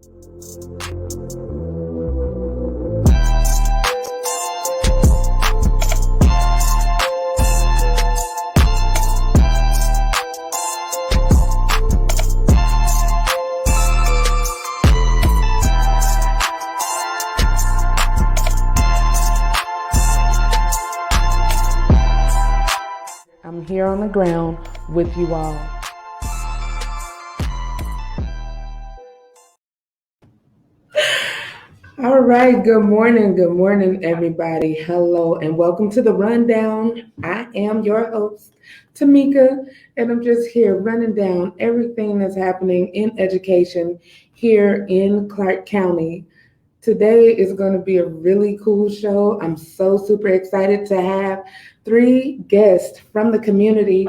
I'm here on the ground with you all. All right, good morning, everybody. Hello, and welcome to the Rundown. I am your host, Tameka, and I'm just here running down everything that's happening in education here in Clark County. Today is going to be a really cool show. I'm so super excited to have 3 guests from the community.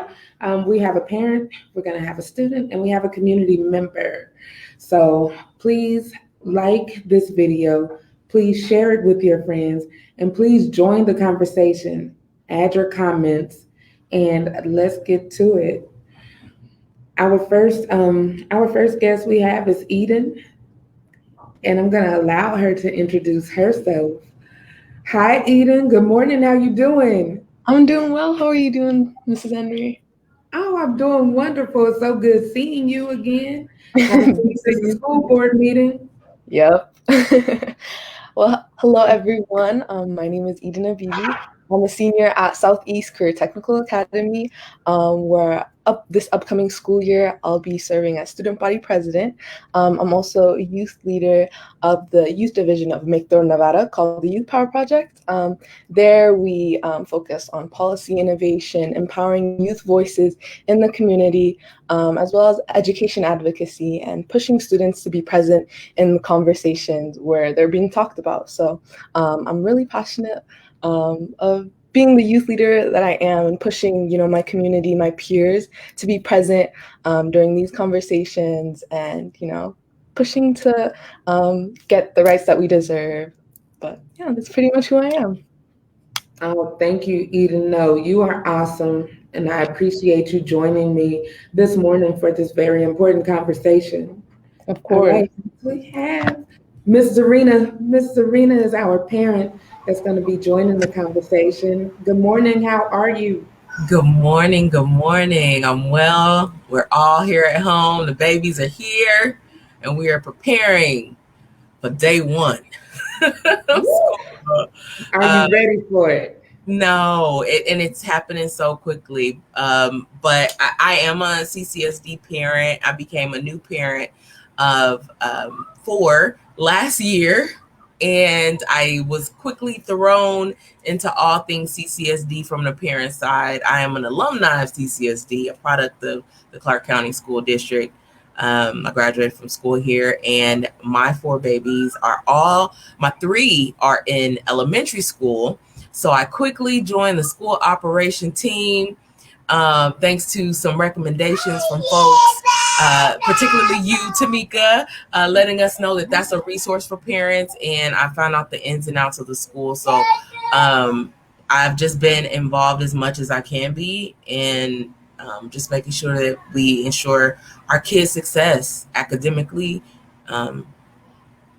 We have a parent, we're going to have a student, and we have a community member. So please like this video, please share it with your friends, and please join the conversation. Add your comments, and let's get to it. Our first guest we have is Eden, and I'm going to allow her to introduce herself. Hi, Eden. Good morning. How you doing? I'm doing well. How are you doing, Mrs. Henry? Oh, I'm doing wonderful. It's so good seeing you again. The school board meeting. Yep. Well, hello, everyone. My name is Eden Abibi. I'm a senior at Southeast Career Technical Academy, where this upcoming school year, I'll be serving as student body president. I'm also a youth leader of the youth division of Make-Thor, Nevada, called the Youth Power Project. There we focus on policy innovation, empowering youth voices in the community, as well as education advocacy and pushing students to be present in the conversations where they're being talked about. So I'm really passionate of being the youth leader that I am and pushing, my community, my peers to be present during these conversations and, pushing to get the rights that we deserve. But yeah, that's pretty much who I am. Oh, thank you, Eden. No, you are awesome. And I appreciate you joining me this morning for this very important conversation. Of course. All right, we have Miss Serena. Miss Serena is our parent that's going to be joining the conversation. Good morning. How are you? Good morning. I'm well. We're all here at home. The babies are here, and we are preparing for day 1. Are you ready for it? No, and it's happening so quickly. But I am a CCSD parent. I became a new parent of 4 last year. And I was quickly thrown into all things CCSD from the parent side. I am an alumni of CCSD, a product of the Clark County School District. I graduated from school here, and my 4 babies my 3 are in elementary school. So I quickly joined the school operation team, thanks to some recommendations from folks, particularly you, Tameka, letting us know that that's a resource for parents. And I found out the ins and outs of the school. So I've just been involved as much as I can be, and just making sure that we ensure our kids' success academically in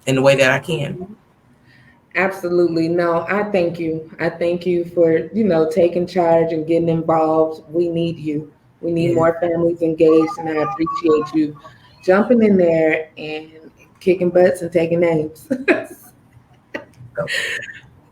the way that I can. Absolutely. No, I thank you. I thank you for, taking charge and getting involved. We need you. We need more families engaged, and I appreciate you jumping in there and kicking butts and taking names.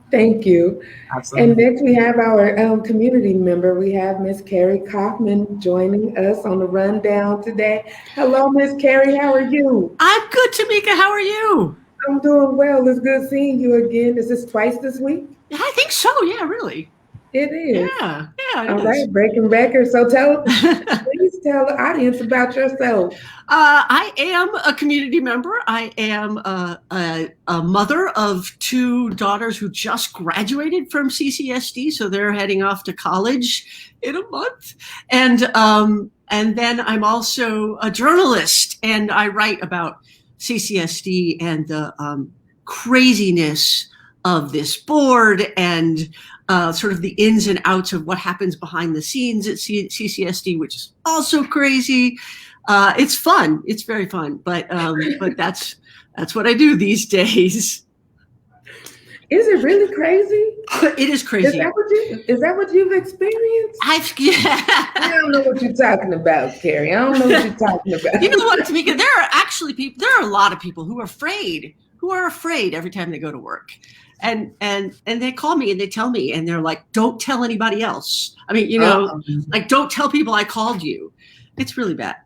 Thank you. Absolutely. And next we have our community member. We have Miss Carrie Kaufman joining us on the rundown today. Hello, Miss Carrie. How are you? I'm good, Tameka. How are you? I'm doing well. It's good seeing you again. Is this twice this week? I think so. Yeah, really. It is. Yeah. All right, breaking records. So please tell the audience about yourself. I am a community member. I am a mother of 2 daughters who just graduated from CCSD, so they're heading off to college in a month. And then I'm also a journalist, and I write about CCSD and the craziness of this board and sort of the ins and outs of what happens behind the scenes at CCSD, which is also crazy. It's fun. It's very fun, but that's what I do these days. Is it really crazy? It is crazy. Is that what you've experienced? I don't know what you're talking about, Carrie. I don't know what you're talking about. You know what, Tameka? There are actually people. There are a lot of people who are afraid every time they go to work, and they call me and they tell me, and they're like, "Don't tell anybody else." I mean, like, don't tell people I called you. It's really bad.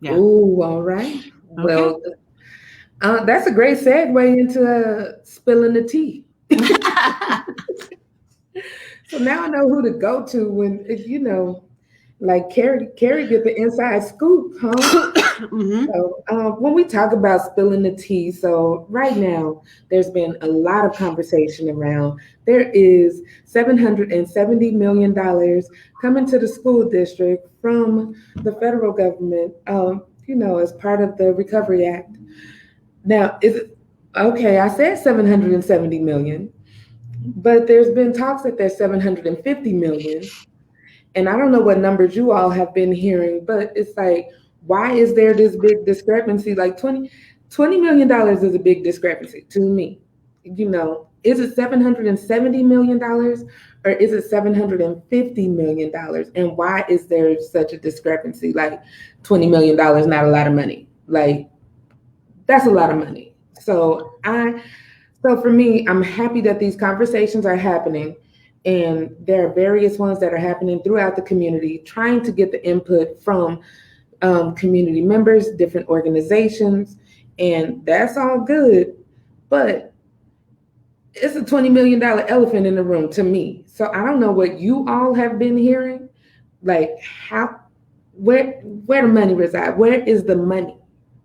Yeah. Oh, all right. Okay. Well, that's a great segue into spilling the tea. So now I know who to go to when, like Carrie get the inside scoop, huh? Mm-hmm. So when we talk about spilling the tea, so right now there's been a lot of conversation around. There is $770 million coming to the school district from the federal government, as part of the Recovery Act. Now, is it okay? I said 770 million, but there's been talks that there's 750 million. And I don't know what numbers you all have been hearing, but it's like, why is there this big discrepancy? Like $20 million is a big discrepancy to me. Is it $770 million or is it $750 million? And why is there such a discrepancy? Like $20 million, not a lot of money. Like, that's a lot of money. So for me, I'm happy that these conversations are happening. And there are various ones that are happening throughout the community, trying to get the input from community members, different organizations, and that's all good. But it's a $20 million elephant in the room to me. So I don't know what you all have been hearing. Like, where the money reside? Where is the money,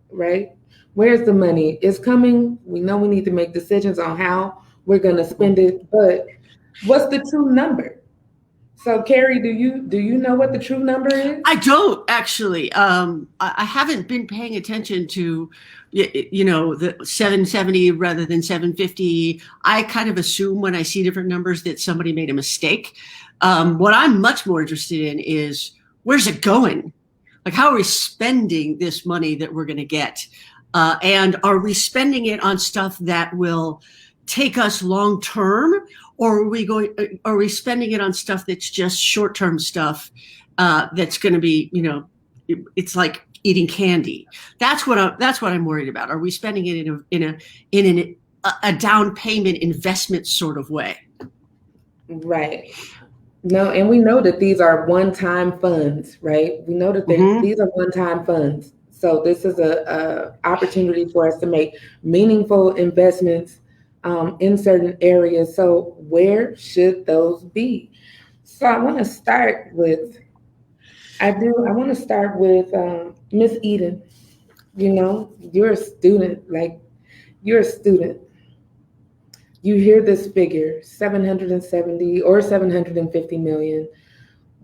right? Where's the money? It's coming. We know we need to make decisions on how we're going to spend it, but what's the true number? So, Carrie, do you know what the true number is? I don't actually. I haven't been paying attention to, the 770 rather than 750. I kind of assume when I see different numbers that somebody made a mistake. What I'm much more interested in is, where's it going? Like, how are we spending this money that we're going to get? And are we spending it on stuff that will take us long term, or are we spending it on stuff that's just short term stuff that's going to be, it's like eating candy. That's what I'm worried about. Are we spending it in a down payment investment sort of way? Right. No, and we know that these are one-time funds, right? We know that these are one-time funds. So this is a opportunity for us to make meaningful investments in certain areas. So where should those be? So I want to start with Miss Eden. You're a student. You hear this figure, 770 or 750 million,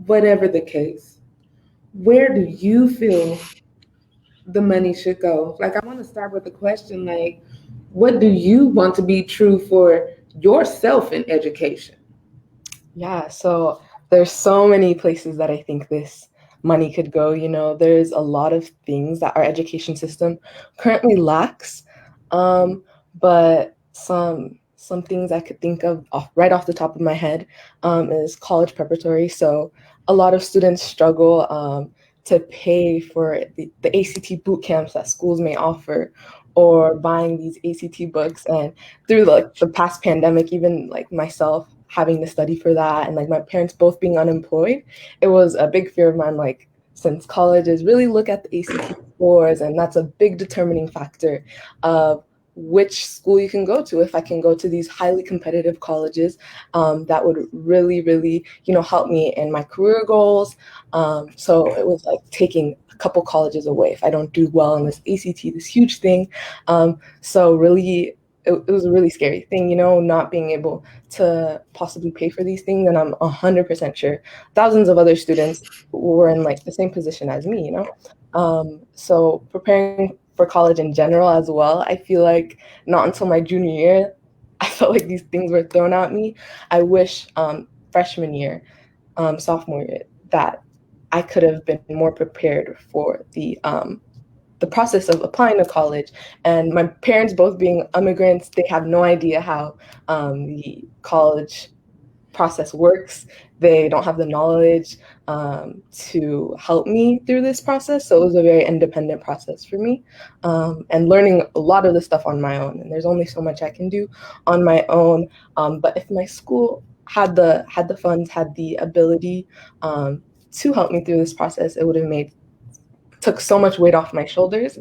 whatever the case. Where do you feel the money should go? Like, I want to start with the question, like, what do you want to be true for yourself in education? Yeah, so there's so many places that I think this money could go. There's a lot of things that our education system currently lacks, but some things I could think of right off the top of my head is college preparatory. So a lot of students struggle to pay for the ACT boot camps that schools may offer, or buying these ACT books. And through the past pandemic, even like myself having to study for that, and like my parents both being unemployed, it was a big fear of mine, like, since colleges really look at the ACT scores, and that's a big determining factor of which school you can go to. If I can go to these highly competitive colleges, that would really, really, help me in my career goals. So it was like taking a couple colleges away if I don't do well on this ACT, this huge thing. So really, it was a really scary thing, not being able to possibly pay for these things. And I'm 100% sure thousands of other students were in like the same position as me, So preparing for college in general as well, I feel like not until my junior year, I felt like these things were thrown at me. I wish freshman year, sophomore year, that I could have been more prepared for the process of applying to college. And my parents both being immigrants, they have no idea how the college process works. They don't have the knowledge to help me through this process. So it was a very independent process for me, and learning a lot of the stuff on my own. And there's only so much I can do on my own. But if my school had the funds, had the ability to help me through this process, it would have took so much weight off my shoulders.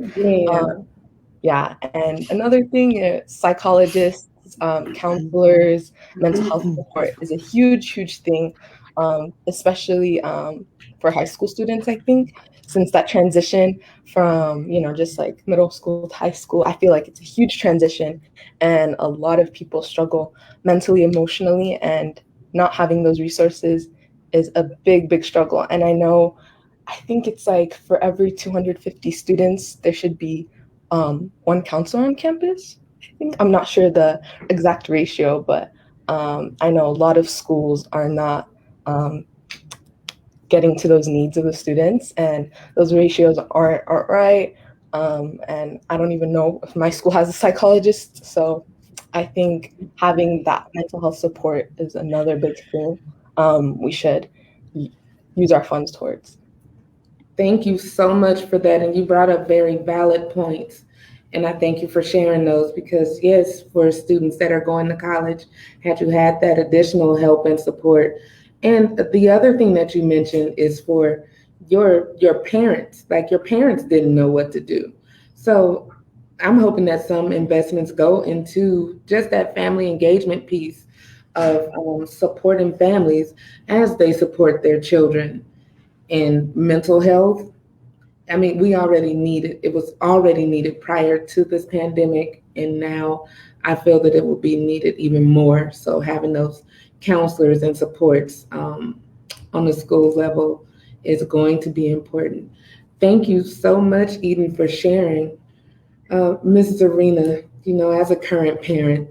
Yeah. And another thing, psychologists, counselors, mental health support is a huge thing, especially for high school students, I think, since that transition from, just like middle school to high school, I feel like it's a huge transition, and a lot of people struggle mentally, emotionally, and not having those resources is a big struggle. And I think it's like for every 250 students, there should be one counselor on campus. I think, I'm not sure the exact ratio, but I know a lot of schools are not getting to those needs of the students, and those ratios aren't right. And I don't even know if my school has a psychologist. So I think having that mental health support is another big thing we should use our funds towards. Thank you so much for that. And you brought up very valid points. And I thank you for sharing those, because yes, for students that are going to college, had you had that additional help and support. And the other thing that you mentioned is for your parents, like your parents didn't know what to do. So I'm hoping that some investments go into just that family engagement piece of supporting families as they support their children. And mental health, I mean, it was already needed prior to this pandemic, and now I feel that it will be needed even more. So having those counselors and supports on the school level is going to be important. Thank you so much, Eden, for sharing. Ms. Serena, as a current parent,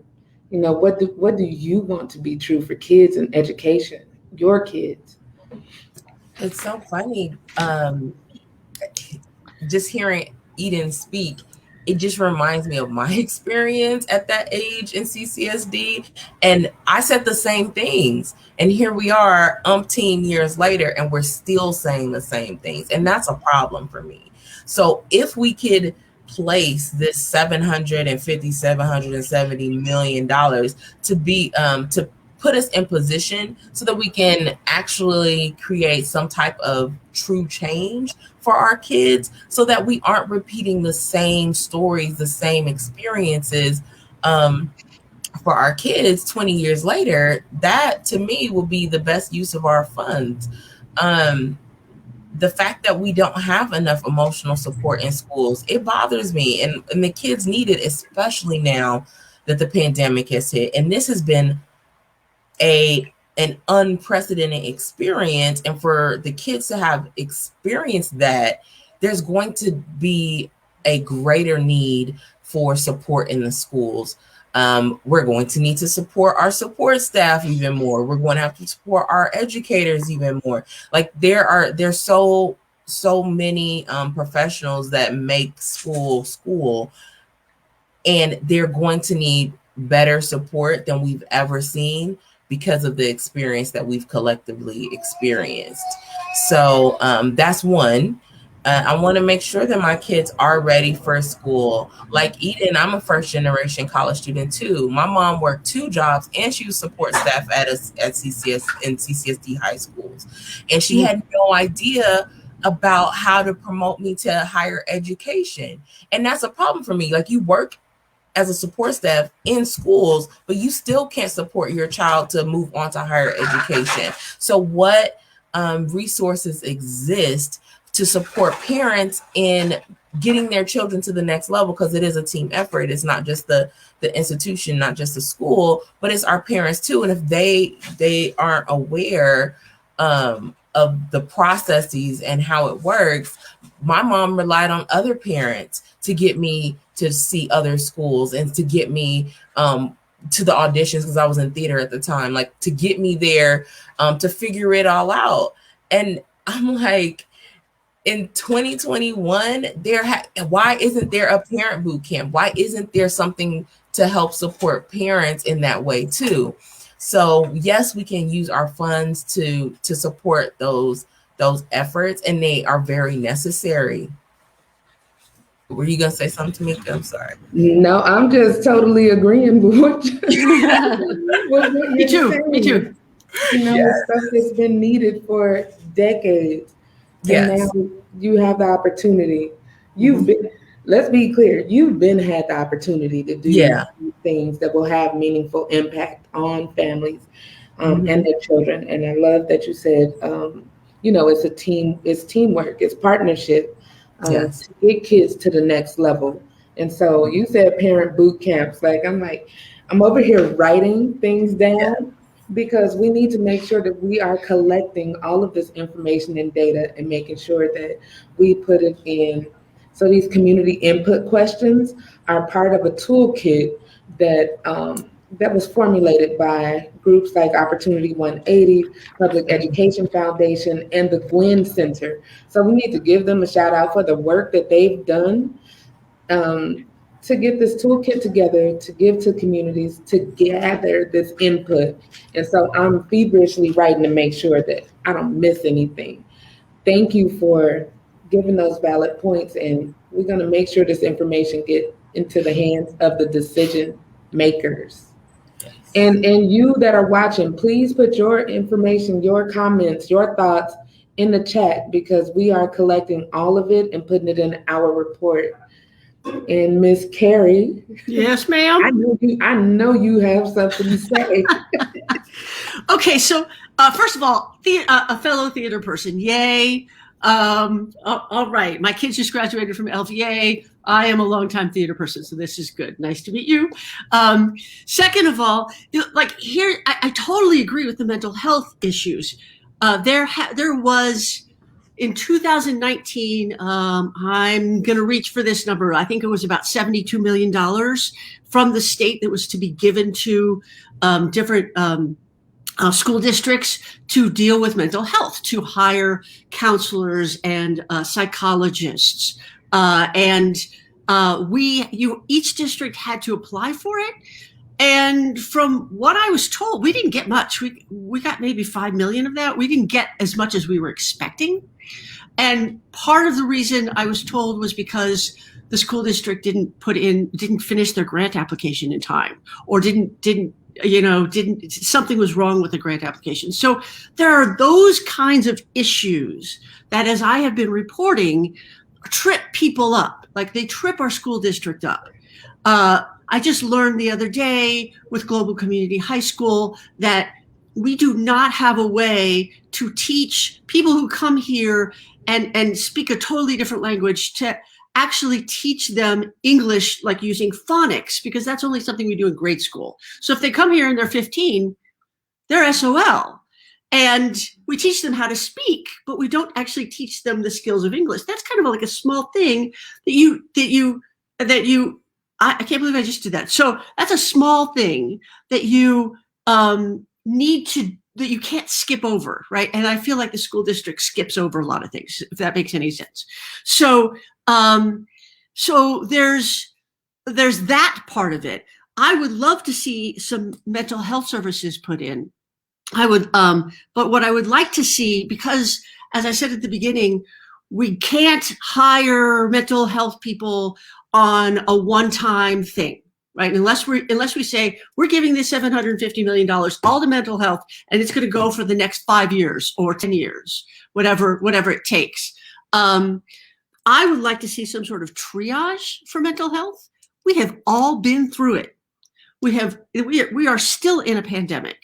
what do you want to be true for kids and education, your kids? It's so funny. Just hearing Eden speak, it just reminds me of my experience at that age in CCSD. And I said the same things. And here we are umpteen years later, and we're still saying the same things. And that's a problem for me. So if we could place this $770 million to be to put us in position so that we can actually create some type of true change for our kids, so that we aren't repeating the same stories, the same experiences for our kids 20 years later. That to me will be the best use of our funds. The fact that we don't have enough emotional support in schools, it bothers me, and the kids need it, especially now that the pandemic has hit. And this has been an unprecedented experience, and for the kids to have experienced that, there's going to be a greater need for support in the schools. We're going to need to support our support staff even more. We're going to have to support our educators even more. Like there's so many professionals that make school, and they're going to need better support than we've ever seen, because of the experience that we've collectively experienced. So that's one. I want to make sure that my kids are ready for school. Like Eden, I'm a first generation college student too. My mom worked 2 jobs, and she was support staff at CCSD high schools. And she had no idea about how to promote me to higher education. And that's a problem for me. Like, you work as a support staff in schools, but you still can't support your child to move on to higher education. So what resources exist to support parents in getting their children to the next level? Because it is a team effort. It's not just the institution, not just the school, but it's our parents too. And if they aren't aware of the processes and how it works, my mom relied on other parents to get me to see other schools and to get me to the auditions, because I was in theater at the time, like to get me there to figure it all out. And I'm like, in 2021, why isn't there a parent boot camp? Why isn't there something to help support parents in that way too? So yes, we can use our funds to support those efforts, and they are very necessary. Were you gonna say something, Tameka? I'm sorry. No, I'm just totally agreeing with with what Me you're too. Me too. saying. It's stuff that's been needed for decades, and now Yes. you have the opportunity. You've Mhm. been, let's be clear, you've been had the opportunity to do Yeah. things that will have meaningful impact on families and Mhm. their children. And I love that you said, it's a team, it's teamwork, it's partnership Yes. to get kids to the next level. And so you said parent boot camps. I'm over here writing things Yeah. down because we need to make sure that we are collecting all of this information and data and making sure that we put it in. So these community input questions are part of a toolkit that was formulated by groups like Opportunity 180, Public Education Foundation, and the Gwen Center. So we need to give them a shout out for the work that they've done um, to get this toolkit together, to give to communities, to gather this input. And so I'm feverishly writing to make sure that I don't miss anything. Thank you for giving those valid points, and we're going to make sure this information get into the hands of the decision makers. Yes. And you that are watching, please put your information, your comments, your thoughts in the chat because we are collecting all of it and putting it in our report. And Miss Carrie, Yes, I ma'am. know you have something to say. Okay, so first of all, a fellow theater person, yay. All right, my kids just graduated from LVA. I am a longtime theater person, so this is good. Nice to meet you. Second of all, like here, I totally agree with the mental health issues. There was in 2019, I'm going to reach for this number. I think it was about $72 million from the state that was to be given to different school districts to deal with mental health, to hire counselors and psychologists. Each district had to apply for it. And from what I was told, we didn't get much. We got maybe 5 million of that. We didn't get as much as we were expecting. And part of the reason I was told was because the school district didn't finish their grant application in time, or something was wrong with the grant application. So there are those kinds of issues that, as I have been reporting, trip people up. Like they trip our school district up. I just learned the other day with Global Community High School that we do not have a way to teach people who come here and speak a totally different language to actually teach them English, like using phonics, because that's only something we do in grade school. So if they come here and they're 15, they're SOL. And we teach them how to speak, but we don't actually teach them the skills of English. That's kind of like a small thing I can't believe I just did that. So that's a small thing that you that you can't skip over, right? And I feel like the school district skips over a lot of things, if that makes any sense. So there's that part of it. I would love to see some mental health services put in. But what I would like to see, because as I said at the beginning, we can't hire mental health people on a one-time thing, right? Unless we say we're giving this $750 million all to mental health, and it's going to go for the next 5 years or 10 years, whatever it takes. I would like to see some sort of triage for mental health. We have all been through it. We are still in a pandemic.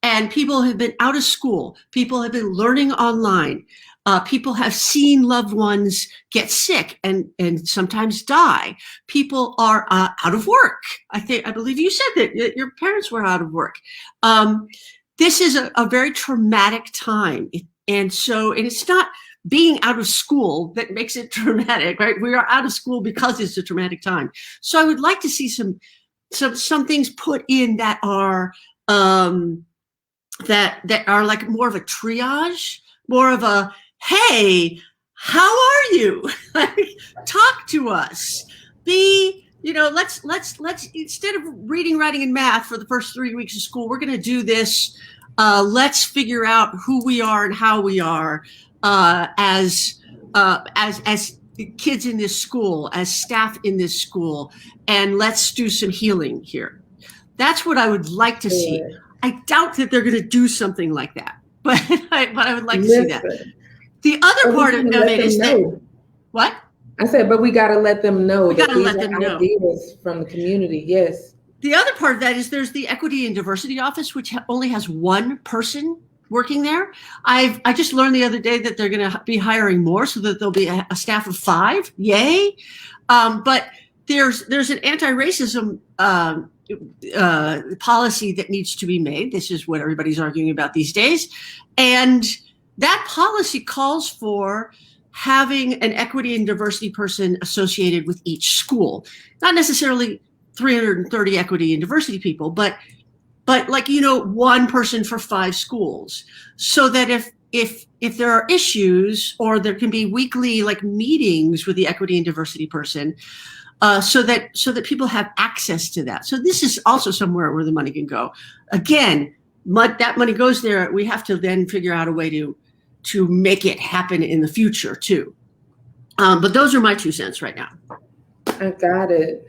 And people have been out of school. People have been learning online. People have seen loved ones get sick and sometimes die. People are out of work. I believe you said that your parents were out of work. This is a very traumatic time. And it's not being out of school that makes it traumatic, right? We are out of school because it's a traumatic time. So I would like to see some things put in that are, that are like more of a triage more of a, hey, how are you? Like, talk to us. Let's instead of reading, writing, and math for the first 3 weeks of school, we're going to do this. Let's figure out who we are and how we are as kids in this school, as staff in this school, and let's do some healing here. That's what I would like to see. I doubt that they're going to do something like that, but I would like to see that. The other part of it is that, what? I said, but we got to let them know that these are ideas from the community. Yes. The other part of that is there's the Equity and Diversity Office, which only has one person working there. I just learned the other day that they're going to be hiring more, so that there'll be a staff of 5. Yay! But there's an anti-racism policy that needs to be made. This is what everybody's arguing about these days, and that policy calls for having an equity and diversity person associated with each school. Not necessarily 330 equity and diversity people, but like, one person for 5 schools, so that if there are issues, or there can be weekly like meetings with the equity and diversity person, so that people have access to that. So this is also somewhere where the money can go. Again, that money goes there. We have to then figure out a way to make it happen in the future too. But those are my 2 cents right now. I got it.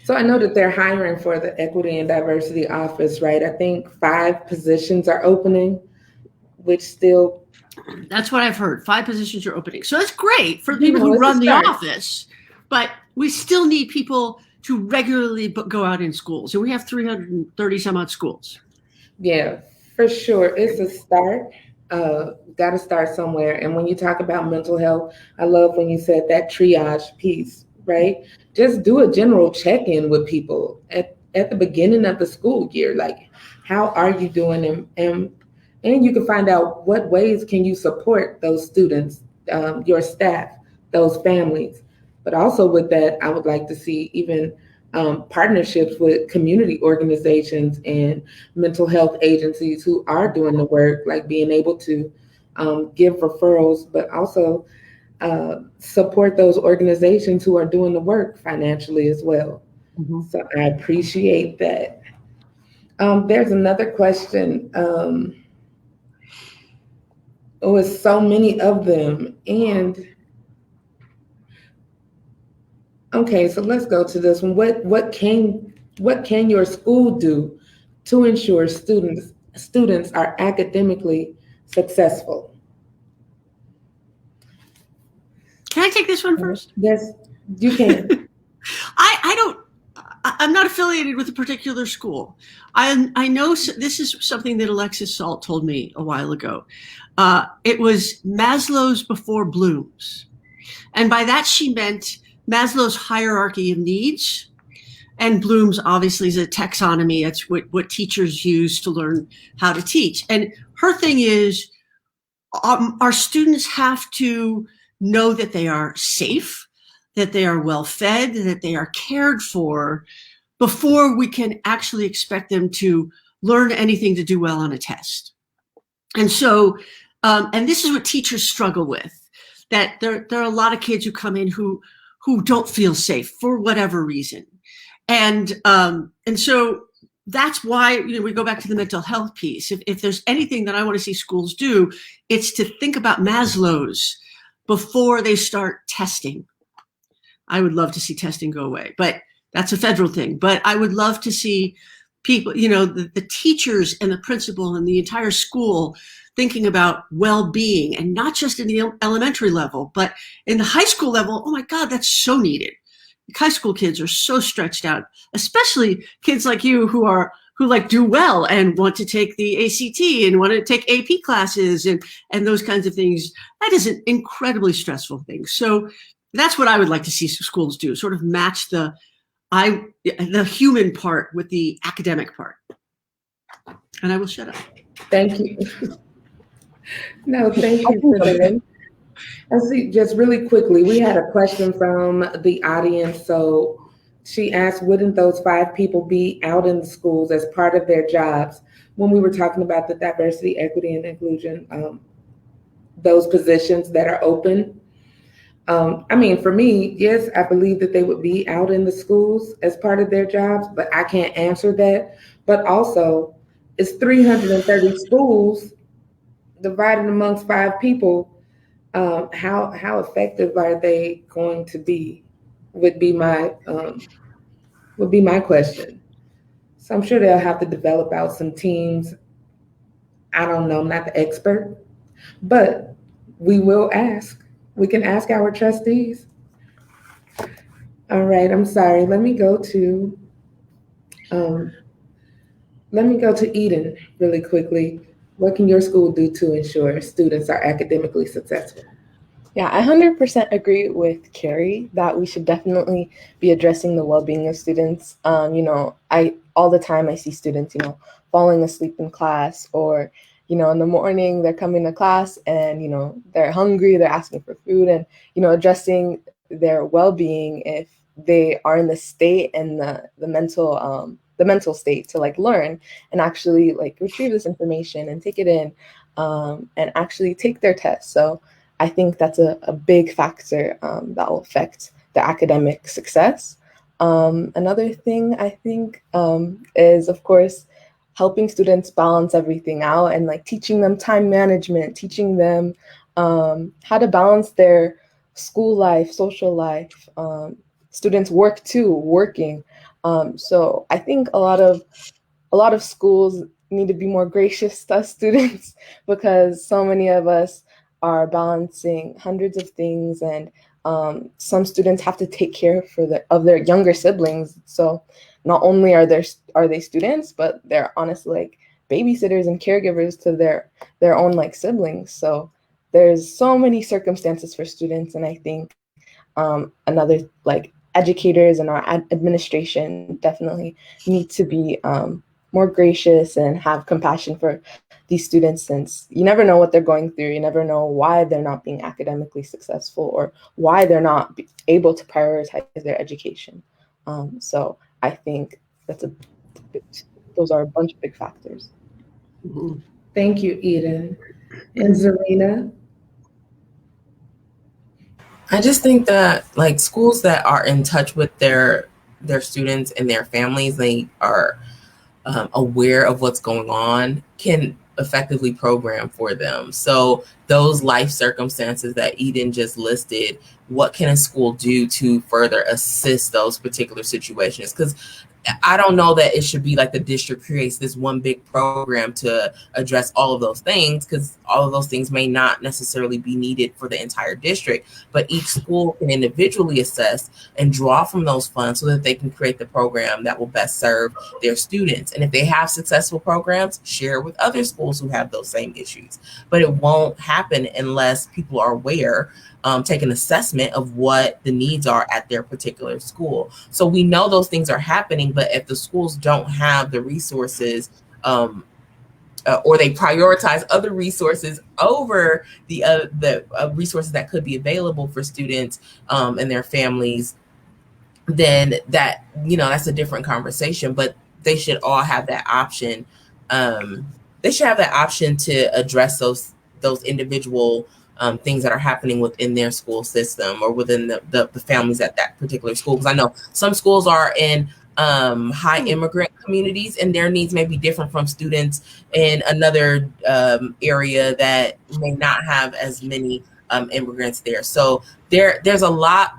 So I know that they're hiring for the Equity and Diversity Office, right? I think 5 positions are opening, which still... That's what I've heard. 5 positions are opening. So that's great for people who run the office, but we still need people to regularly go out in schools. And we have 330 some odd schools. Yeah, for sure. It's a start. Got to start somewhere. And when you talk about mental health, I love when you said that triage piece, right? Just do a general check-in with people at the beginning of the school year. Like, how are you doing? And you can find out what ways can you support those students, your staff, those families. But also with that, I would like to see even partnerships with community organizations and mental health agencies who are doing the work, like being able to give referrals, but also support those organizations who are doing the work financially as well. Mm-hmm. So I appreciate that. There's another question. With so many of them. And okay, so let's go to this one. What can your school do to ensure students are academically successful? Can I take this one first? Yes, you can. I'm not affiliated with a particular school. I know this is something that Alexis Salt told me a while ago. It was Maslow's before Bloom's. And by that she meant Maslow's hierarchy of needs. And Bloom's obviously is a taxonomy. That's what teachers use to learn how to teach. And her thing is, our students have to know that they are safe, that they are well fed, that they are cared for, before we can actually expect them to learn anything to do well on a test. And so, and this is what teachers struggle with, that there are a lot of kids who come in who don't feel safe for whatever reason. And so that's why, we go back to the mental health piece. If there's anything that I want to see schools do, it's to think about Maslow's before they start testing. I would love to see testing go away, but that's a federal thing. But I would love to see people, the teachers and the principal and the entire school thinking about well-being, and not just in the elementary level, but in the high school level. Oh my God, that's so needed. High school kids are so stretched out, especially kids like you who do well and want to take the ACT and want to take AP classes and those kinds of things. That is an incredibly stressful thing. So that's what I would like to see schools do, sort of match the human part with the academic part. And I will shut up. Thank you. No, thank you for that. I see, just really quickly, we had a question from the audience. So she asked, wouldn't those 5 people be out in the schools as part of their jobs when we were talking about the diversity, equity, and inclusion those positions that are open. I mean, for me, yes, I believe that they would be out in the schools as part of their jobs, but I can't answer that. But also, it's 330 schools divided amongst 5 people. How effective are they going to be? Would be my question. So I'm sure they'll have to develop out some teams. I don't know, not the expert, but we will ask. We can ask our trustees. All right, I'm sorry. Um, let me go to Eden really quickly. What can your school do to ensure students are academically successful? Yeah, I 100% agree with Carrie that we should definitely be addressing the well-being of students. I all the time I see students, falling asleep in class, or, in the morning they're coming to class and, they're hungry, they're asking for food, and, addressing their well-being if they are in the state and the mental state to like learn and actually like retrieve this information and take it in, and actually take their test. So I think that's a big factor that will affect the academic success. Another thing I think is, of course, helping students balance everything out and like teaching them time management, teaching them how to balance their school life, social life. Students work too, working. So I think a lot of schools need to be more gracious to us students because so many of us are balancing hundreds of things, and some students have to take care of their younger siblings. So not only are they students, but they're honestly like babysitters and caregivers to their own like siblings. So there's so many circumstances for students, and I think another like educators and our administration definitely need to be more gracious and have compassion for these students, since you never know what they're going through. You never know why they're not being academically successful or why they're not able to prioritize their education. So I think those are a bunch of big factors. Thank you, Eden. And Serena? I just think that like schools that are in touch with their students and their families, they are aware of what's going on, can effectively program for them. So those life circumstances that Eden just listed, what can a school do to further assist those particular situations? Because I don't know that it should be like the district creates this one big program to address all of those things, because all of those things may not necessarily be needed for the entire district, but each school can individually assess and draw from those funds so that they can create the program that will best serve their students. And if they have successful programs, share with other schools who have those same issues. But it won't happen unless people are aware, take an assessment of what the needs are at their particular school. So we know those things are happening, but if the schools don't have the resources, or they prioritize other resources over the resources that could be available for students and their families, then that's a different conversation. But they should all have that option. They should have that option to address those individual things that are happening within their school system or within the families at that particular school. Because I know some schools are in high immigrant communities, and their needs may be different from students in another area that may not have as many immigrants there. So there's a lot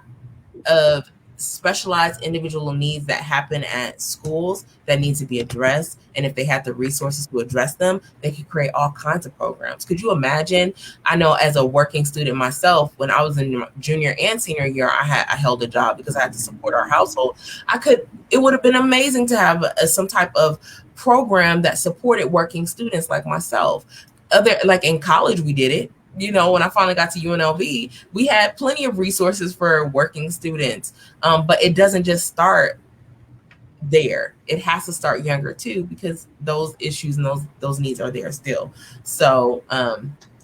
of specialized individual needs that happen at schools that need to be addressed. And if they have the resources to address them, they could create all kinds of programs. Could you imagine? I know as a working student myself, when I was in junior and senior year, I held a job because I had to support our household. It would have been amazing to have some type of program that supported working students like myself. Like in college, we did it. When I finally got to UNLV, we had plenty of resources for working students. But it doesn't just start there. It has to start younger too, because those issues and those needs are there still. So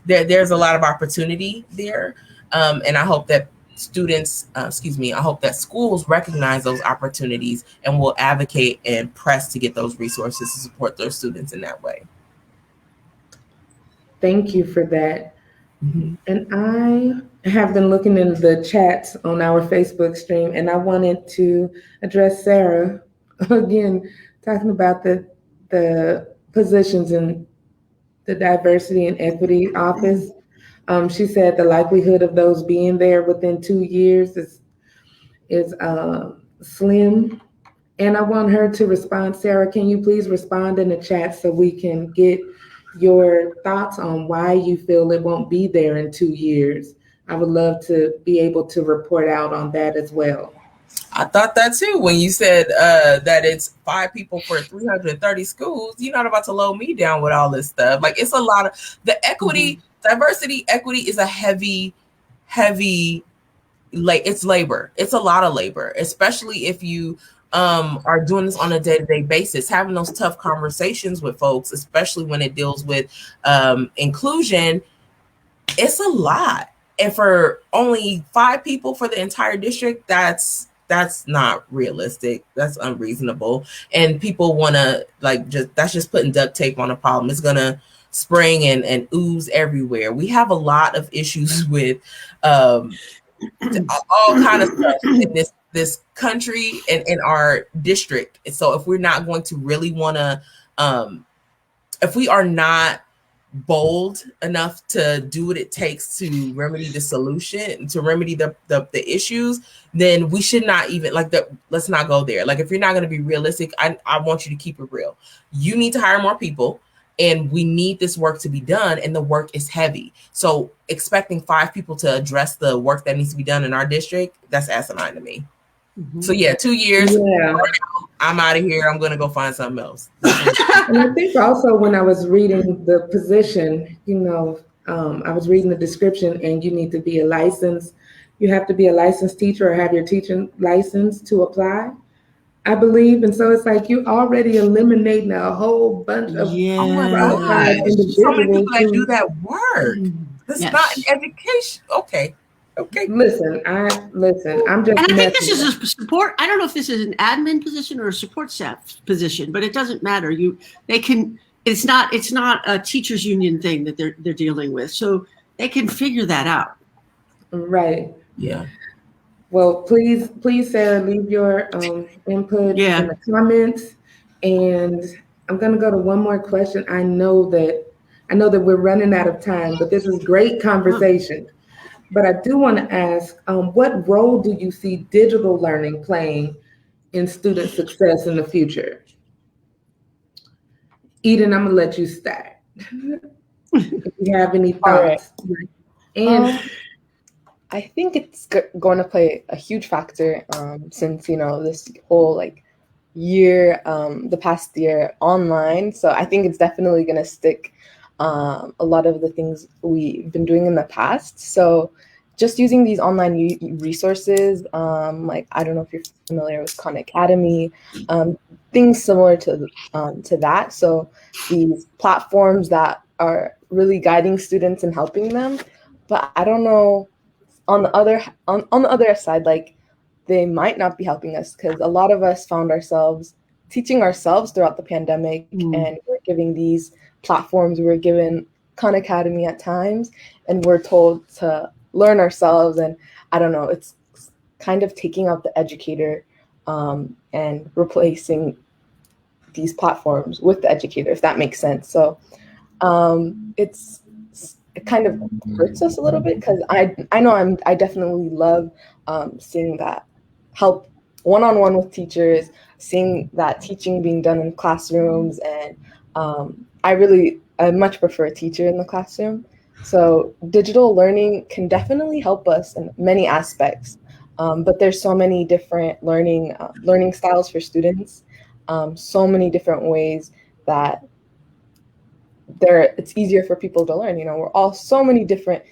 there's a lot of opportunity there. And I hope that I hope that schools recognize those opportunities and will advocate and press to get those resources to support their students in that way. Thank you for that. And I have been looking in the chats on our Facebook stream, and I wanted to address Sarah again, talking about the positions in the diversity and equity office. She said the likelihood of those being there within 2 years is slim. And I want her to respond. Sarah, can you please respond in the chat so we can get your thoughts on why you feel it won't be there in 2 years? I would love to be able to report out on that as well. I thought that too when you said that it's 5 people for 330 schools. You're not about to load me down with all this stuff. Like, it's a lot of the equity, diversity, equity is a heavy, like, it's labor. It's a lot of labor, especially if you are doing this on a day-to-day basis, having those tough conversations with folks, especially when it deals with inclusion. It's a lot. And for only 5 people for the entire district, that's not realistic. That's unreasonable. And people want to, like, that's just putting duct tape on a problem. It's going to spring and ooze everywhere. We have a lot of issues with all kind of stuff in this country and in our district. And so if we're not going to really want to, if we are not bold enough to do what it takes to remedy the solution, to remedy the issues, then we should not even, like, let's not go there. Like, if you're not going to be realistic, I want you to keep it real. You need to hire more people, and we need this work to be done, and the work is heavy. So expecting 5 people to address the work that needs to be done in our district, that's asinine to me. So yeah, 2 years. Yeah. I'm out of here. I'm going to go find something else. And I think also when I was reading the position, I was reading the description, and you need to be you have to be a licensed teacher or have your teaching license to apply, I believe. And so it's like you already eliminating a whole bunch of qualified individuals. So many people that do that work. That's not an education. Okay. Listen, I'm just. And I think this is a support. I don't know if this is an admin position or a support staff position, but it doesn't matter. It's not a teachers union thing that they're dealing with, so they can figure that out. Right. Yeah. Well, please, Sarah, leave your input in the comments, and I'm gonna go to one more question. I know that we're running out of time, but this is great conversation. But I do want to ask, what role do you see digital learning playing in student success in the future? Eden, I'm gonna let you start. If you have any thoughts. Right. And I think it's going to play a huge factor since, this whole year, the past year online. So I think it's definitely going to stick a lot of the things we've been doing in the past. So just using these online resources, I don't know if you're familiar with Khan Academy, things similar to that. So these platforms that are really guiding students and helping them. But I don't know, on the other side, they might not be helping us, because a lot of us found ourselves teaching ourselves throughout the pandemic, and we're giving these platforms, we're given Khan Academy at times, and we're told to learn ourselves. And I don't know, it's kind of taking out the educator and replacing these platforms with the educator, if that makes sense. So it kind of hurts us a little bit, because I know I definitely love seeing that help one-on-one with teachers, seeing that teaching being done in classrooms, and I much prefer a teacher in the classroom. So digital learning can definitely help us in many aspects, but there's so many different learning styles for students, so many different ways that it's easier for people to learn. We're all so many different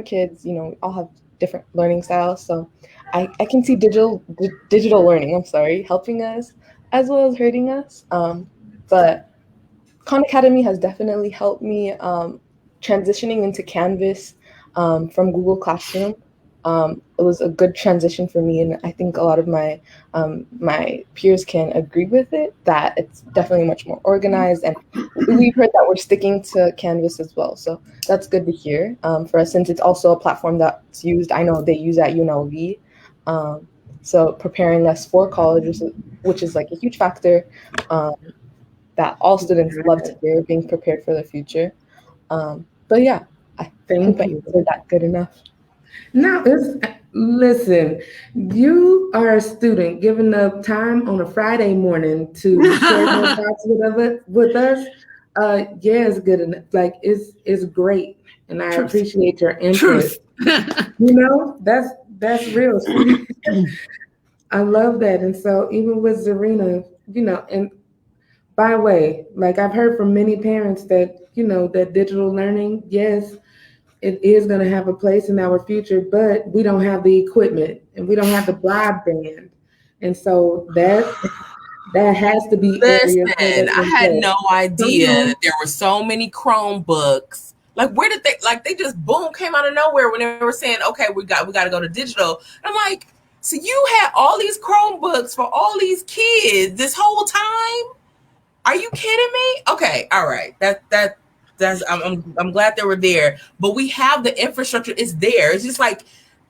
kids, we all have different learning styles. So I can see digital learning, helping us as well as hurting us. But Khan Academy has definitely helped me transitioning into Canvas from Google Classroom. It was a good transition for me, and I think a lot of my peers can agree with it, that it's definitely much more organized, and we've heard that we're sticking to Canvas as well. So that's good to hear for us, since it's also a platform that's used, I know they use at UNLV. So preparing us for college, which is like a huge factor that all students love to hear, being prepared for the future. But yeah, I hope I answered that good enough. No, listen, you are a student giving up time on a Friday morning to share your thoughts with us. Yeah, it's good enough. Like it's great, and I Truth. appreciate your input. Truth. That's real. I love that. And so even with Serena, and by the way, like I've heard from many parents that, that digital learning, yes, it is going to have a place in our future, but we don't have the equipment and we don't have the broadband. And so that has to be Listen, I had no idea that there were so many Chromebooks. Like, where did they just boom came out of nowhere when they were saying, okay, we got to go to digital. And I'm like, so you had all these Chromebooks for all these kids this whole time? Are you kidding me? Okay, all right. I'm glad they were there, but we have the infrastructure. It's there. It's just like,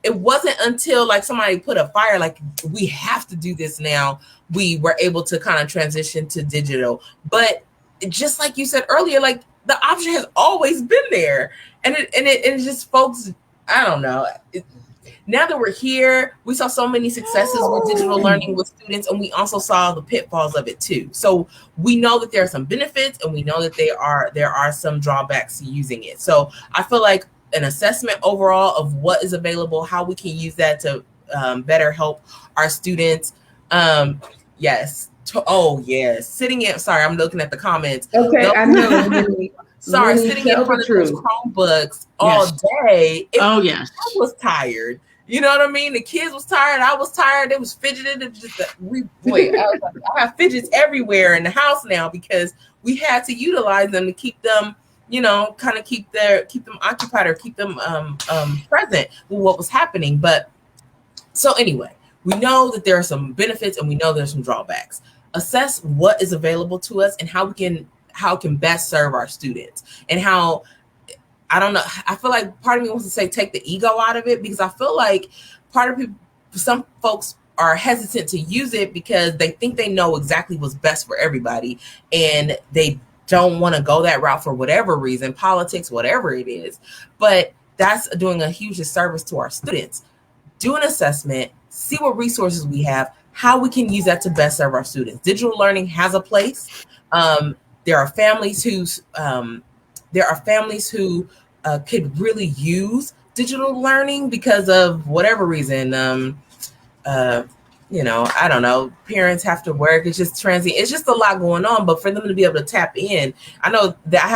it wasn't until like somebody put a fire, like we have to do this now, we were able to kind of transition to digital. But just like you said earlier, like the option has always been there, and it's just folks, I don't know. Now that we're here, we saw so many successes with digital learning with students, and we also saw the pitfalls of it too. So we know that there are some benefits, and we know that there are some drawbacks to using it. So I feel like an assessment overall of what is available, how we can use that to better help our students. Yes. Sitting in. Sorry, I'm looking at the comments. Okay, I know. Sorry, sitting in front of those Chromebooks all day. I was tired. You know what I mean? The kids was tired. I was tired. It was fidgeting. I have fidgets everywhere in the house now because we had to utilize them to keep them, kind of keep them occupied or keep them present with what was happening. But so anyway, we know that there are some benefits and we know there's some drawbacks. Assess what is available to us and how it can best serve our students, and how, I don't know, I feel like part of me wants to say take the ego out of it, because I feel like some folks are hesitant to use it because they think they know exactly what's best for everybody, and they don't want to go that route for whatever reason, politics, whatever it is. But that's doing a huge disservice to our students. Do an assessment, see what resources we have, how we can use that to best serve our students. Digital learning has a place. There are families who could really use digital learning because of whatever reason. I don't know. Parents have to work. It's just transient. It's just a lot going on. But for them to be able to tap in, I know that I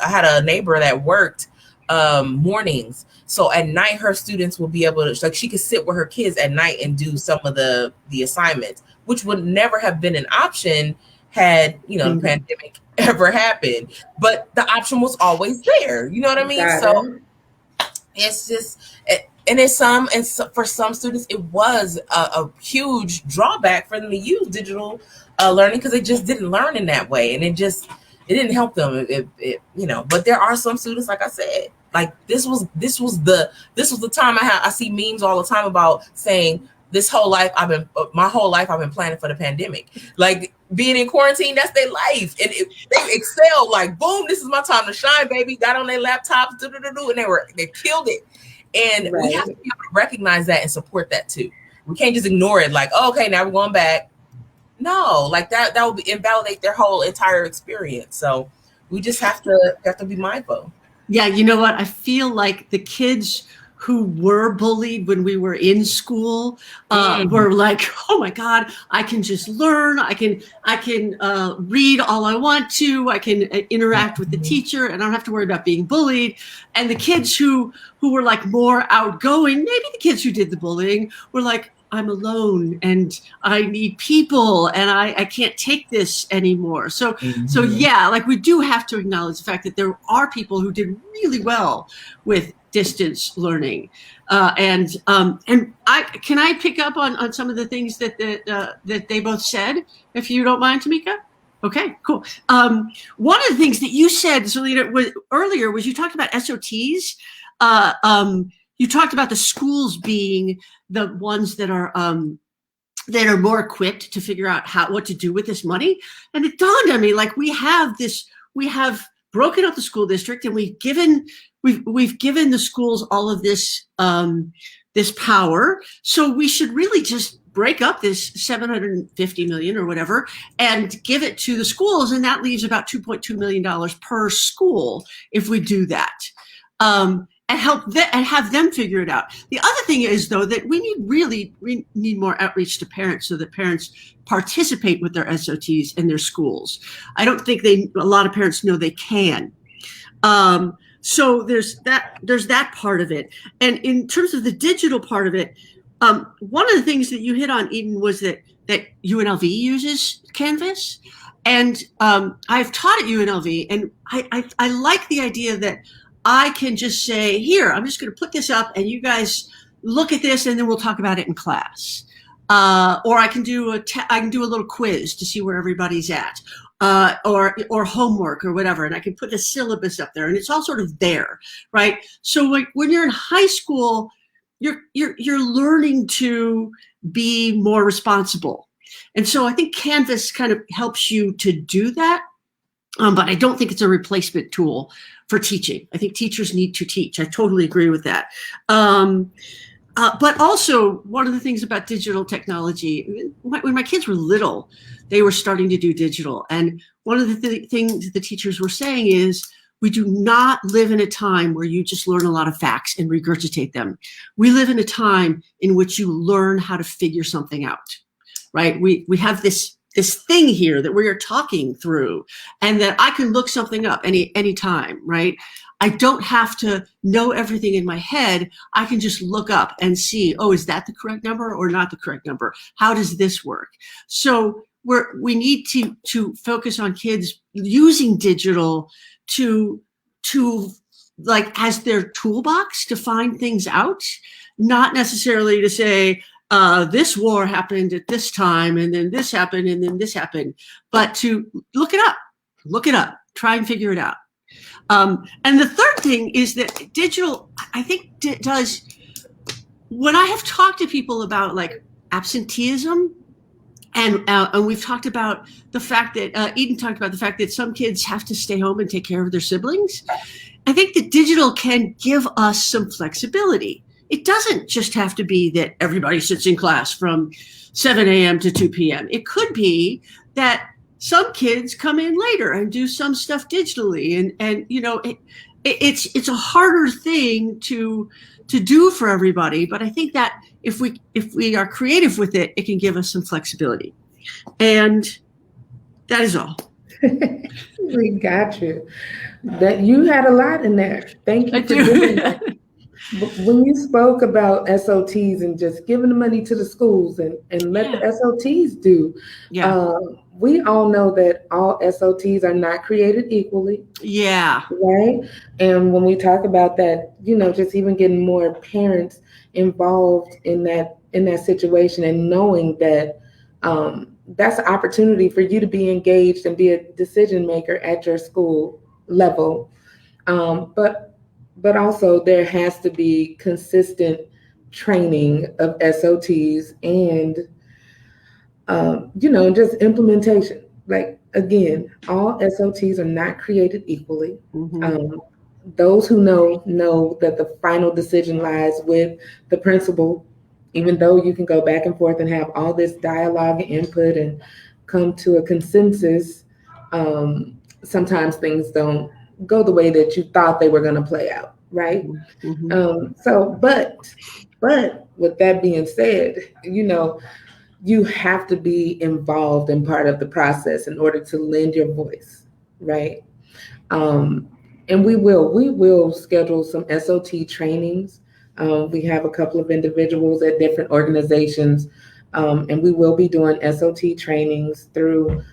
had a neighbor that worked mornings. So at night, her students will be able to, like, she could sit with her kids at night and do some of the assignments, which would never have been an option had, the pandemic ever happened. But the option was always there. You know what I mean? So it's just, and for some students, it was a huge drawback for them to use digital learning because they just didn't learn in that way, and it didn't help them. But there are some students, like I said, like this was the time I see memes all the time about saying my whole life I've been planning for the pandemic. Like being in quarantine, that's their life, and they excelled. Like, boom, this is my time to shine, baby. Got on their laptops, and they killed it. And we have to be able to recognize that and support that too. We can't just ignore it. Like, oh, okay, now we're going back. No, like that will invalidate their whole entire experience. So we just have to be mindful. Yeah, you know what? I feel like the kids who were bullied when we were in school were like, oh my God, I can just learn. I can read all I want to. I can interact with the teacher, and I don't have to worry about being bullied. And the kids who were like more outgoing, maybe the kids who did the bullying were like, I'm alone and I need people and I can't take this anymore. So yeah, like we do have to acknowledge the fact that there are people who did really well with distance learning. And can I pick up on some of the things that they both said, if you don't mind, Tameka? Okay, cool. One of the things that you said, Serena, earlier was you talked about SOTs. You talked about the schools being the ones that are more equipped to figure out what to do with this money. And it dawned on me, like, we have broken up the school district, and we've given the schools all of this power. So we should really just break up this $750 million or whatever and give it to the schools, and that leaves about $2.2 million per school if we do that. And have them figure it out. The other thing is, though, that we need more outreach to parents so that parents participate with their SOTs in their schools. I don't think a lot of parents know they can. So there's that part of it. And in terms of the digital part of it, one of the things that you hit on, Eden, was that UNLV uses Canvas. And I've taught at UNLV, and I like the idea that I can just say, here, I'm just going to put this up and you guys look at this and then we'll talk about it in class. Or I can do a little quiz to see where everybody's at, or homework or whatever. And I can put the syllabus up there and it's all sort of there, right? So like when you're in high school, you're learning to be more responsible. And so I think Canvas kind of helps you to do that. But I don't think it's a replacement tool for teaching. I think teachers need to teach. I totally agree with that. But also, one of the things about digital technology, when my kids were little, they were starting to do digital. And one of the things the teachers were saying is, we do not live in a time where you just learn a lot of facts and regurgitate them. We live in a time in which you learn how to figure something out, right? We have this thing here that we are talking through, and that I can look something up any time, right? I don't have to know everything in my head. I can just look up and see, oh, is that the correct number or not the correct number? How does this work? So we need to focus on kids using digital to like as their toolbox to find things out, not necessarily to say, this war happened at this time, and then this happened, and then this happened, but to look it up, try and figure it out. And the third thing is that digital, I think, does, when I have talked to people about like absenteeism, and we've talked about the fact that, Eden talked about the fact that some kids have to stay home and take care of their siblings. I think that digital can give us some flexibility. It doesn't just have to be that everybody sits in class from 7 a.m. to 2 p.m. It could be that some kids come in later and do some stuff digitally. And you know, it's a harder thing to do for everybody. But I think that if we are creative with it, it can give us some flexibility. And that is all. We got you. That you had a lot in there. Thank you for doing that. When you spoke about SOTs and just giving the money to the schools and let the SOTs do, we all know that all SOTs are not created equally. Yeah. Right? And when we talk about that, you know, just even getting more parents involved in that situation and knowing that that's an opportunity for you to be engaged and be a decision maker at your school level. But also there has to be consistent training of SOTs and, you know, just implementation. Like, again, all SOTs are not created equally. Mm-hmm. Those who know that the final decision lies with the principal, even though you can go back and forth and have all this dialogue and input and come to a consensus, sometimes things don't go the way that you thought they were going to play out, right? Mm-hmm. But with that being said, you know, you have to be involved in part of the process in order to lend your voice, right? And we will schedule some SOT trainings. We have a couple of individuals at different organizations, and we will be doing SOT trainings through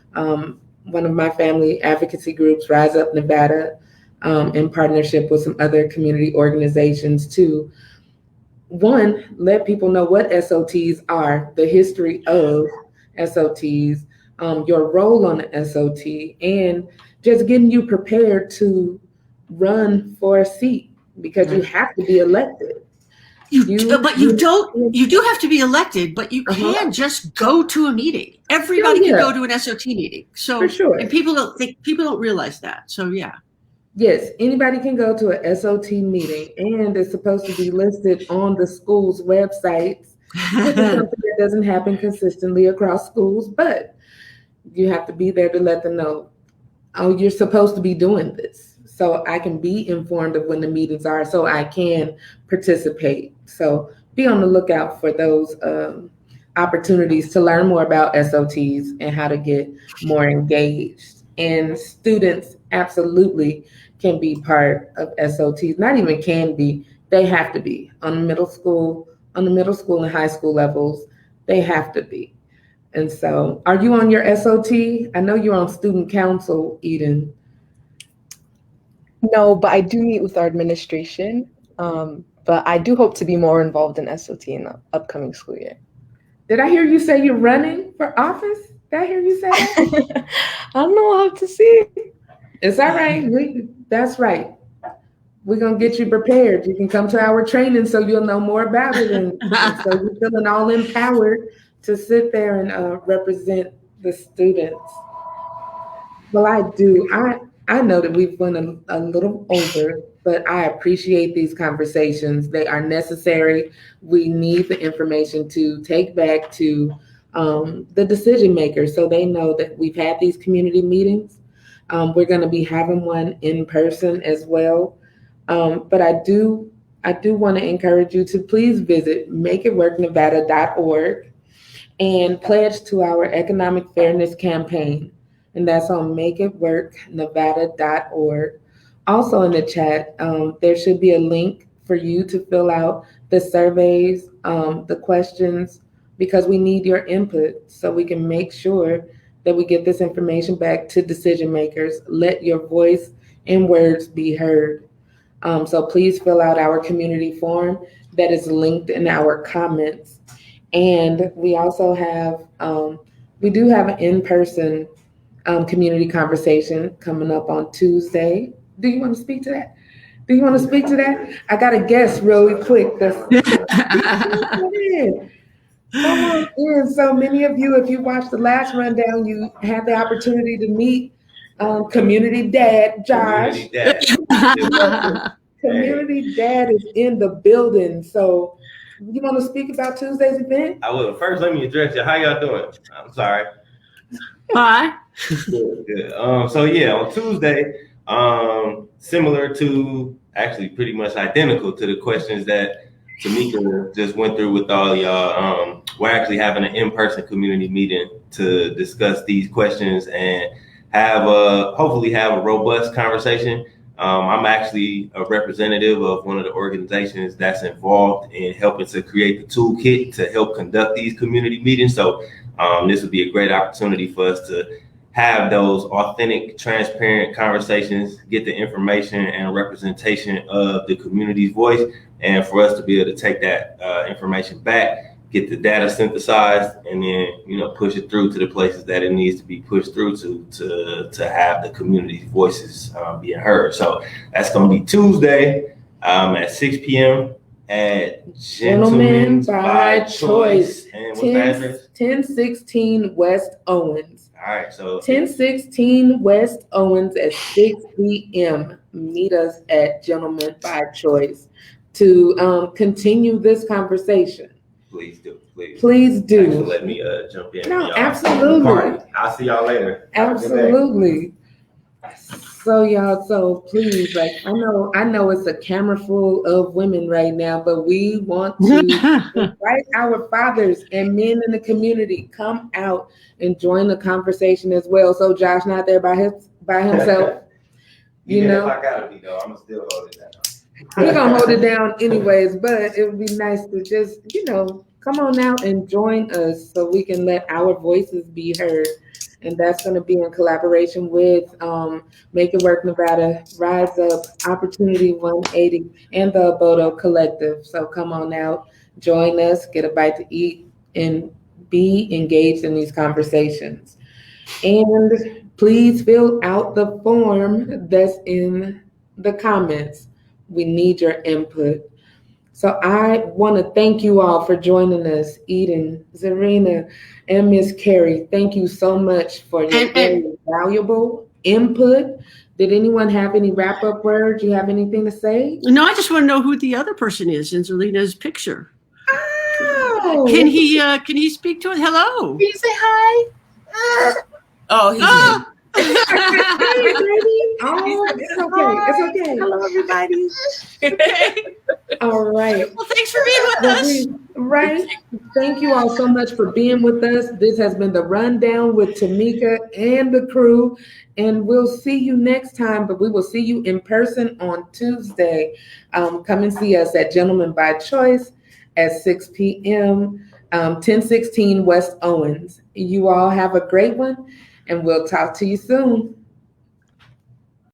one of my family advocacy groups, Rise Up Nevada. in partnership with some other community organizations to, one, let people know what SOTs are, the history of SOTs, your role on the SOT, and just getting you prepared to run for a seat because you have to be elected. You do have to be elected, but you can't just go to a meeting. Everybody can go to an SOT meeting. So, for sure. And people don't realize that. So yeah. Yes, anybody can go to a SOT meeting, and it's supposed to be listed on the school's websites, which is something that doesn't happen consistently across schools, but you have to be there to let them know, oh, you're supposed to be doing this. So I can be informed of when the meetings are so I can participate. So be on the lookout for those opportunities to learn more about SOTs and how to get more engaged. And students absolutely can be part of SOTs, not even can be, they have to be on the middle school and high school levels, they have to be. And so, are you on your SOT? I know you're on student council, Eden. No, but I do meet with our administration. But I do hope to be more involved in SOT in the upcoming school year. Did I hear you say you're running for office? Did I hear you say that? I don't know. I'll have to see. It's all right. That's right. We're going to get you prepared. You can come to our training so you'll know more about it. And so you're feeling all empowered to sit there and represent the students. Well, I know that we've went a little over, but I appreciate these conversations. They are necessary. We need the information to take back to the decision makers so they know that we've had these community meetings. We're going to be having one in person as well. But I do want to encourage you to please visit makeitworknevada.org and pledge to our economic fairness campaign. And that's on makeitworknevada.org. Also in the chat, there should be a link for you to fill out the surveys, the questions, because we need your input so we can make sure that we get this information back to decision makers. Let your voice and words be heard. So please fill out our community form that is linked in our comments. And we also have, we do have an in-person community conversation coming up on Tuesday. Do you want to speak to that? I got a guess really quick. Come on in. So many of you, if you watched the last rundown, you had the opportunity to meet community dad, Josh. Community dad is in the building. So you want to speak about Tuesday's event? I will. First, let me address you. How y'all doing? I'm sorry. Hi. Good. So yeah, on Tuesday, similar to, actually pretty much identical to the questions that Tameka just went through with all y'all, we're actually having an in-person community meeting to discuss these questions and hopefully have a robust conversation. I'm actually a representative of one of the organizations that's involved in helping to create the toolkit to help conduct these community meetings. So this would be a great opportunity for us to have those authentic, transparent conversations, get the information and representation of the community's voice, and for us to be able to take that information back, get the data synthesized, and then push it through to the places that it needs to be pushed through to have the community's voices being heard. So that's going to be Tuesday at 6 p.m. at Gentlemen by Choice. And what's the address? 1016 West Owens. All right, so 1016 West Owens at 6 p.m. Meet us at Gentlemen by Choice to continue this conversation. Please do. Please do. Thanks for letting me jump in. No, absolutely. I'll see y'all later. Absolutely. So y'all, so please, like I know it's a camera full of women right now, but we want to invite our fathers and men in the community come out and join the conversation as well. So Josh not there by himself. If I gotta be though, I'm gonna still hold it down. We're gonna hold it down anyways, but it would be nice to just, come on out and join us so we can let our voices be heard And that's going to be in collaboration with Make It Work Nevada, Rise Up, Opportunity 180, and the Abodo Collective. So come on out, join us, get a bite to eat, and be engaged in these conversations. And please fill out the form that's in the comments. We need your input. So I want to thank you all for joining us, Eden, Serena, and Miss Carrie. Thank you so much for your very valuable input. Did anyone have any wrap-up words? You have anything to say? No, I just want to know who the other person is in Selena's picture. Oh, Can he speak to it? Hello. Can you say hi? Oh, he's Ah! hey, baby. Oh, it's okay. It's okay. Hello, everybody. Okay. All right. Well, thanks for being with us. Right. Thank you all so much for being with us. This has been the Rundown with Tameka and the crew. And we'll see you next time, but we will see you in person on Tuesday. Come and see us at Gentlemen by Choice at 6 p.m., 1016 West Owens. You all have a great one, and we'll talk to you soon.